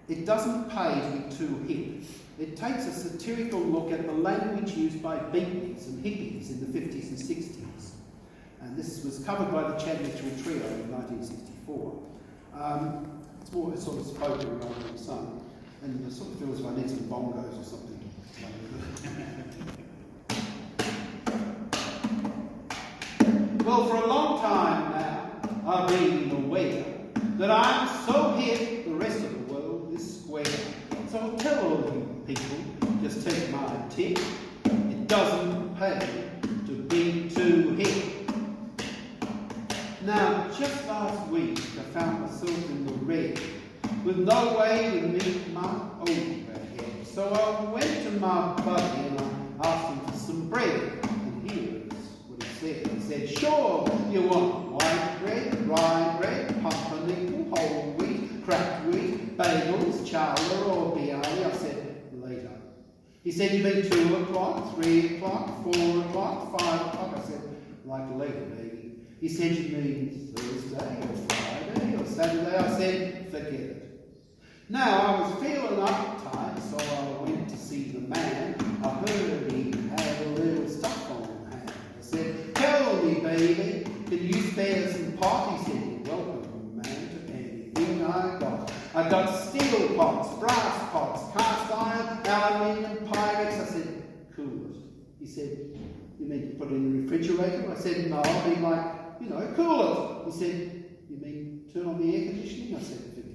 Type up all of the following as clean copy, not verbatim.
It doesn't pay to be too hip. It takes a satirical look at the language used by beatniks and hippies in the 50s and 60s. And this was covered by the Chadwick U3A in 1964. It's sort of spoken rather than sung. And it sort of feels like I need some bongos or something. Well, for a long time now, I've been aware that I'm so hip, the rest of the world is square. So I'll tell all you people, just take my tip, it doesn't pay to be too hip. Now, just last week, I found myself in the red, with no way to meet my overhead. So I went to my buddy and I asked him for some bread. And here's what he said. He said, sure, you want white bread, rye bread, pumpernickel, whole wheat, cracked wheat, bagels, challa or bialy. I said, later. He said, you mean 2 o'clock, 3 o'clock, 4 o'clock, 5 o'clock? I said, like later, baby. He said, you mean Thursday or Friday or Saturday? I said, forget it. Now, I was feeling uptight, so I went to see the man. I heard he had a little stuff on hand. I said, tell me, baby, can you spare some pot? He said, you're welcome, man, to anything I got. I got steel pots, brass pots, cast iron, aluminium, Pyrex. I said, cool it. He said, you mean to put it in the refrigerator? I said, no, I mean like, cool it. He said, you mean turn on the air conditioning? I said, forget it.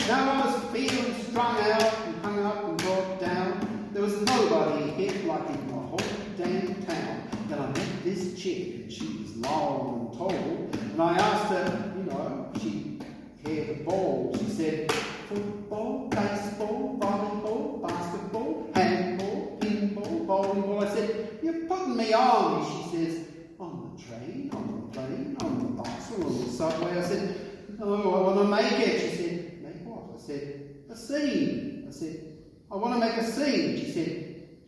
Now I was feeling strung out and hung up and brought down. There was nobody hip like in the whole damn town. Then I met this chick, and she was long and tall. And I asked her, she had a ball. She said, football, baseball, volleyball, basketball, handball, pinball, bowling ball. I said, you're putting me on. She says, on the train, on the plane, on the bus, or on the subway. I said, no, I want to make it. She said, make what? I said, a scene. I said, I want to make a scene. She said,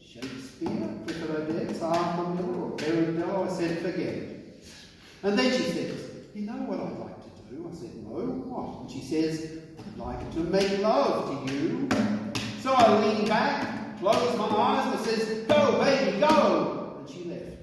Shakespeare, Clifford Odets, Arthur Miller, or Pirandello. I said, forget it. And then she says, you know what I'd like to do? I said, no, what? And she says, I'd like to make love to you. So I lean back, close my eyes, and I says, go, baby, go! And she left.